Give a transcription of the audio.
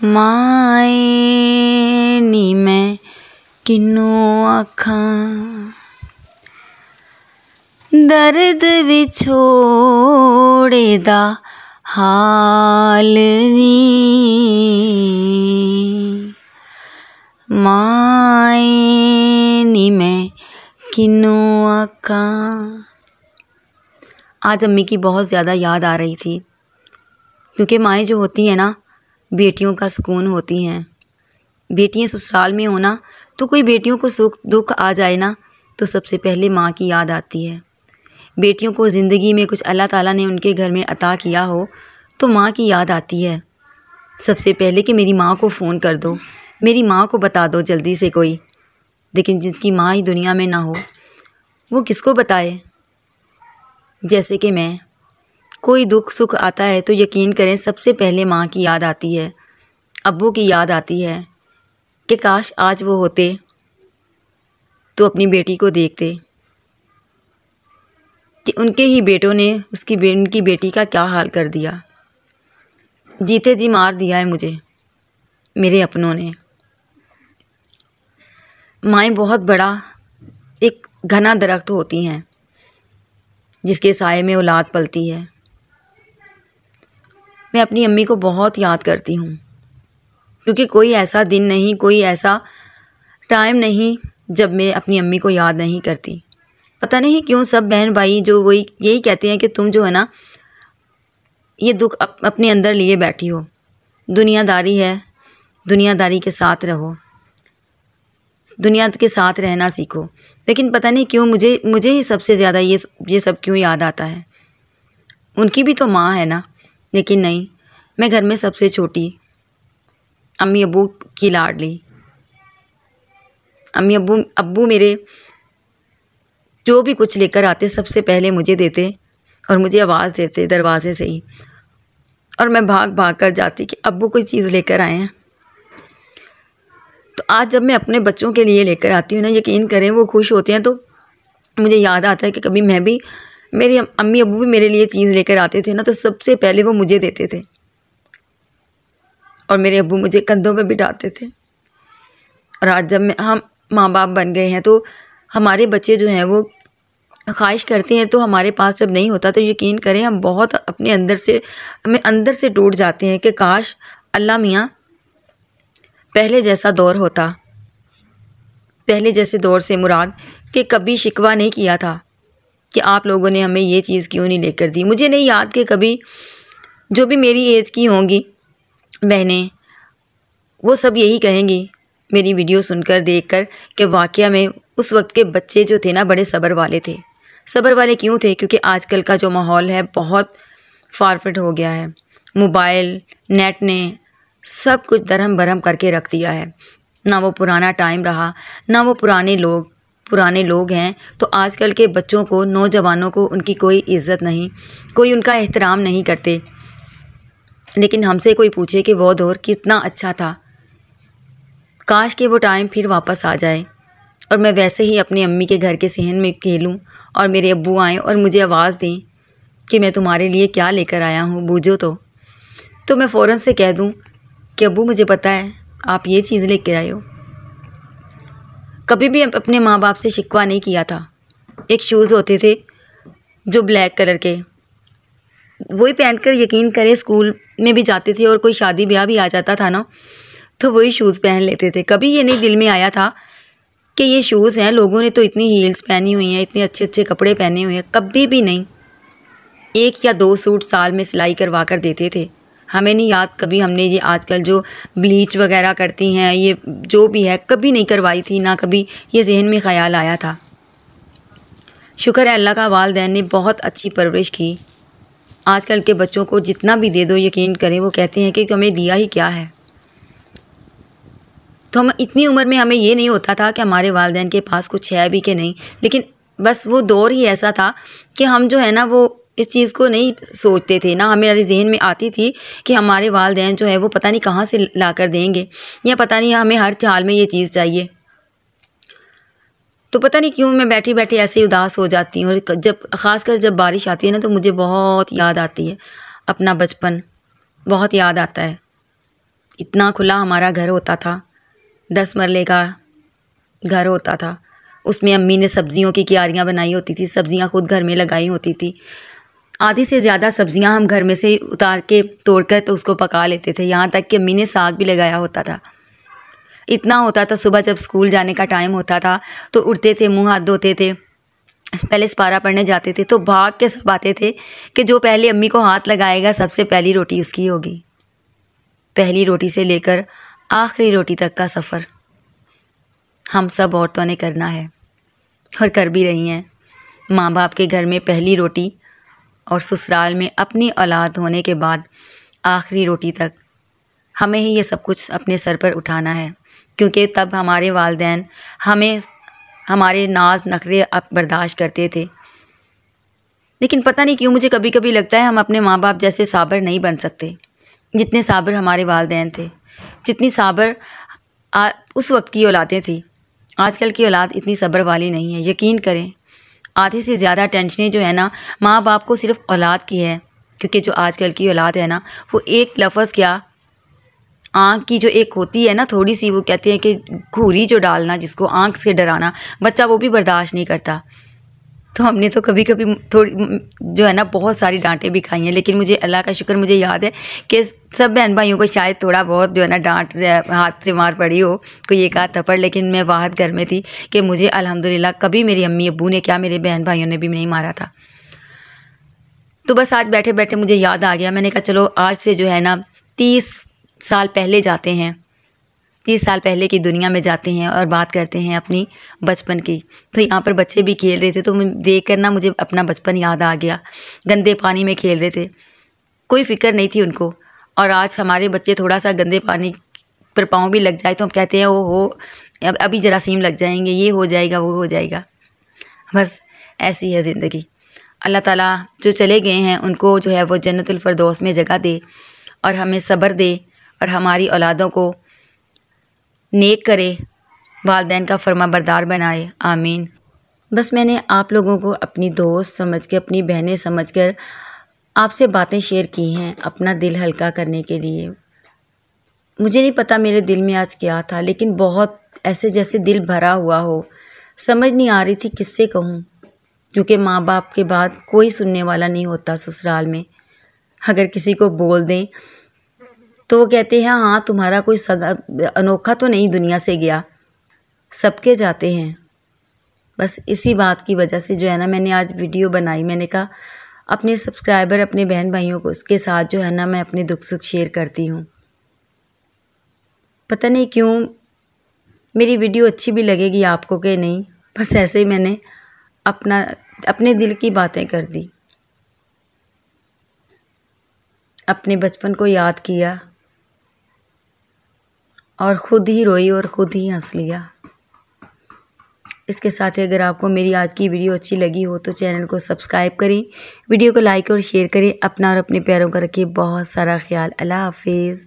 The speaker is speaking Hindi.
माए नी मैं किनू आखां, दर्द विछोड़े दा हाल नी, माए नी मैं किनू आखां। आज अम्मी की बहुत ज़्यादा याद आ रही थी, क्योंकि माएँ जो होती हैं ना, बेटियों का सुकून होती हैं। बेटियाँ ससुराल में हो ना, तो कोई बेटियों को सुख दुख आ जाए ना, तो सबसे पहले माँ की याद आती है। बेटियों को ज़िंदगी में कुछ अल्लाह ताला ने उनके घर में अता किया हो, तो माँ की याद आती है सबसे पहले कि मेरी माँ को फ़ोन कर दो, मेरी माँ को बता दो जल्दी से कोई। लेकिन जिसकी माँ ही दुनिया में ना हो, वो किसको बताए। जैसे कि मैं, कोई दुख सुख आता है तो यकीन करें सबसे पहले माँ की याद आती है, अब्बू की याद आती है कि काश आज वो होते तो अपनी बेटी को देखते कि उनके ही बेटों ने उनकी बेटी का क्या हाल कर दिया। जीते जी मार दिया है मुझे मेरे अपनों ने। माएँ बहुत बड़ा एक घना दरख्त होती हैं, जिसके साए में औलाद पलती है। मैं अपनी अम्मी को बहुत याद करती हूँ, क्योंकि कोई ऐसा दिन नहीं, कोई ऐसा टाइम नहीं जब मैं अपनी अम्मी को याद नहीं करती। पता नहीं क्यों सब बहन भाई जो वही यही कहते हैं कि तुम जो है ना, ये दुख अपने अंदर लिए बैठी हो। दुनियादारी है, दुनियादारी के साथ रहो, दुनिया के साथ रहना सीखो। लेकिन पता नहीं क्यों मुझे ही सबसे ज़्यादा ये सब क्यों याद आता है। उनकी भी तो माँ है ना, लेकिन नहीं, मैं घर में सबसे छोटी, अम्मी अब्बू की लाडली। अम्मी अब्बू मेरे जो भी कुछ लेकर आते सबसे पहले मुझे देते और मुझे आवाज़ देते दरवाजे से ही, और मैं भाग भाग कर जाती कि अब्बू कोई चीज़ लेकर आए हैं। तो आज जब मैं अपने बच्चों के लिए लेकर आती हूँ ना, यकीन करें वो खुश होते हैं, तो मुझे याद आता है कि कभी मैं भी, मेरी अम्मी अब्बू भी मेरे लिए चीज़ लेकर आते थे ना, तो सबसे पहले वो मुझे देते थे और मेरे अब्बू मुझे कंधों पे बिठाते थे। और आज जब हम माँ बाप बन गए हैं, तो हमारे बच्चे जो हैं वो ख्वाहिश करते हैं, तो हमारे पास जब नहीं होता तो यकीन करें हम बहुत अपने हमें अंदर से टूट जाते हैं कि काश अल्लाह मियाँ पहले जैसा दौर होता। पहले जैसे दौर से मुराद कि कभी शिकवा नहीं किया था कि आप लोगों ने हमें ये चीज़ क्यों नहीं लेकर दी। मुझे नहीं याद कि कभी जो भी मेरी एज की होंगी बहनें, वो सब यही कहेंगी मेरी वीडियो सुनकर देखकर कि वाकया में उस वक्त के बच्चे जो थे ना, बड़े सब्र वाले थे। सब्र वाले क्यों थे? क्योंकि आजकल का जो माहौल है बहुत फारफिट हो गया है। मोबाइल नेट ने सब कुछ दरहम बरहम करके रख दिया है। ना वो पुराना टाइम रहा, ना वो पुराने लोग हैं। तो आजकल के बच्चों को, नौजवानों को उनकी कोई इज़्ज़त नहीं, कोई उनका एहतराम नहीं करते। लेकिन हमसे कोई पूछे कि वो दौर कितना अच्छा था, काश कि वो टाइम फिर वापस आ जाए और मैं वैसे ही अपनी अम्मी के घर के सहन में खेलूं और मेरे अब्बू आएँ और मुझे आवाज़ दें कि मैं तुम्हारे लिए क्या लेकर आया हूँ, बूझो तो मैं फ़ौरन से कह दूँ कि अब्बू मुझे पता है आप ये चीज़ लेकर आए हो। कभी भी अपने माँ बाप से शिकवा नहीं किया था। एक शूज़ होते थे जो ब्लैक कलर के, वही पहनकर यकीन करें स्कूल में भी जाते थे, और कोई शादी ब्याह भी आ जाता था ना, तो वही शूज़ पहन लेते थे। कभी ये नहीं दिल में आया था कि ये शूज़ हैं, लोगों ने तो इतनी हील्स पहनी हुई हैं, इतने अच्छे अच्छे कपड़े पहने हुए हैं। कभी भी नहीं। 1 या 2 सूट साल में सिलाई करवा कर देते थे। हमें नहीं याद कभी हमने ये आजकल जो ब्लीच वगैरह करती हैं, ये जो भी है, कभी नहीं करवाई थी, ना कभी ये जहन में ख़्याल आया था। शुक्र है अल्लाह का, वालिदैन ने बहुत अच्छी परवरिश की। आजकल के बच्चों को जितना भी दे दो, यकीन करें वो कहते हैं कि हमें दिया ही क्या है। तो हम इतनी उम्र में हमें ये नहीं होता था कि हमारे वालिदैन के पास कुछ है भी कि नहीं, लेकिन बस वो दौर ही ऐसा था कि हम जो है ना, वो इस चीज़ को नहीं सोचते थे ना। हमारे जहन में आती थी कि हमारे वालिदैन जो है वो पता नहीं कहाँ से ला कर देंगे, या पता नहीं हमें हर हाल में ये चीज़ चाहिए। तो पता नहीं क्यों मैं बैठी बैठी ऐसे ही उदास हो जाती हूँ। और ख़ासकर जब बारिश आती है ना, तो मुझे बहुत याद आती है अपना बचपन, बहुत याद आता है इतना खुला हमारा घर होता था, 10 मरले का घर होता था। उसमें अम्मी ने सब्जियों की क्यारियाँ बनाई होती थी, सब्जियाँ खुद घर में लगाई होती थी। आधी से ज़्यादा सब्जियाँ हम घर में से उतार के तोड़ कर तो उसको पका लेते थे। यहाँ तक कि अम्मी ने साग भी लगाया होता था। इतना होता था, सुबह जब स्कूल जाने का टाइम होता था तो उठते थे, मुंह हाथ धोते थे, पहले सिपारा पढ़ने जाते थे तो भाग के सब आते थे कि जो पहले अम्मी को हाथ लगाएगा सबसे पहली रोटी उसकी होगी। पहली रोटी से लेकर आखिरी रोटी तक का सफ़र हम सब औरतों ने करना है और कर भी रही हैं। माँ बाप के घर में पहली रोटी और ससुराल में अपनी औलाद होने के बाद आखिरी रोटी तक हमें ही ये सब कुछ अपने सर पर उठाना है, क्योंकि तब हमारे वालिदैन हमें हमारे नाज नखरे अब बर्दाश्त करते थे। लेकिन पता नहीं क्यों मुझे कभी कभी लगता है हम अपने माँ बाप जैसे साबर नहीं बन सकते, जितने साबर हमारे वालिदैन थे, जितनी साबर उस वक्त की औलादें थी। आजकल की औलाद इतनी सब्र वाली नहीं है। यकीन करें, आधे से ज़्यादा टेंशनें जो है ना माँ बाप को सिर्फ औलाद की है, क्योंकि जो आजकल की औलाद है ना वो एक लफ्ज़ क्या, आँख की जो एक होती है ना थोड़ी सी, वो कहते हैं कि घूरी जो डालना, जिसको आँख से डराना, बच्चा वो भी बर्दाश्त नहीं करता। तो हमने तो कभी कभी थोड़ी जो है ना बहुत सारी डांटें भी खाई हैं, लेकिन मुझे अल्लाह का शुक्र, मुझे याद है कि सब बहन भाइयों को शायद थोड़ा बहुत जो है ना डांट हाथ से मार पड़ी हो, कोई एक आध थप्पड़, लेकिन मैं वाहद घर में थी कि मुझे अल्हम्दुलिल्लाह कभी मेरी अम्मी अब्बू ने क्या, मेरे बहन भाइयों ने भी नहीं मारा था। तो बस आज बैठे बैठे मुझे याद आ गया, मैंने कहा चलो आज से जो है ना 30 साल पहले जाते हैं, 30 साल पहले की दुनिया में जाते हैं और बात करते हैं अपनी बचपन की। तो यहाँ पर बच्चे भी खेल रहे थे, तो देख कर ना मुझे अपना बचपन याद आ गया। गंदे पानी में खेल रहे थे, कोई फ़िक्र नहीं थी उनको। और आज हमारे बच्चे थोड़ा सा गंदे पानी पर पाँव भी लग जाए तो हम कहते हैं ओहो अभी जरासीम लग जाएंगे, ये हो जाएगा, वो हो जाएगा। बस ऐसी है ज़िंदगी। अल्लाह ताला जो चले गए हैं उनको जो है वो जन्नतुल फ़िरदौस में जगह दे और हमें सब्र दे और हमारी औलादों को नेक करे, वालिदैन का फर्माबरदार बनाए, आमीन। बस मैंने आप लोगों को अपनी दोस्त समझ के, अपनी बहनें समझ कर आपसे बातें शेयर की हैं अपना दिल हल्का करने के लिए। मुझे नहीं पता मेरे दिल में आज क्या था, लेकिन बहुत ऐसे जैसे दिल भरा हुआ हो, समझ नहीं आ रही थी किससे कहूँ, क्योंकि माँ बाप के बाद कोई सुनने वाला नहीं होता ससुराल में। अगर किसी को बोल दें तो वो कहते हैं हाँ तुम्हारा कोई सगा अनोखा तो नहीं दुनिया से गया, सबके जाते हैं। बस इसी बात की वजह से जो है ना मैंने आज वीडियो बनाई। मैंने कहा अपने सब्सक्राइबर, अपने बहन भाइयों को उसके साथ जो है ना मैं अपने दुख सुख शेयर करती हूँ। पता नहीं क्यों मेरी वीडियो अच्छी भी लगेगी आपको कि नहीं, बस ऐसे ही मैंने अपने दिल की बातें कर दी, अपने बचपन को याद किया और ख़ुद ही रोई और ख़ुद ही हंस लिया। इसके साथ ही अगर आपको मेरी आज की वीडियो अच्छी लगी हो तो चैनल को सब्सक्राइब करें, वीडियो को लाइक और शेयर करें। अपना और अपने प्यारों का रखिए बहुत सारा ख्याल। अल्लाह हाफिज़।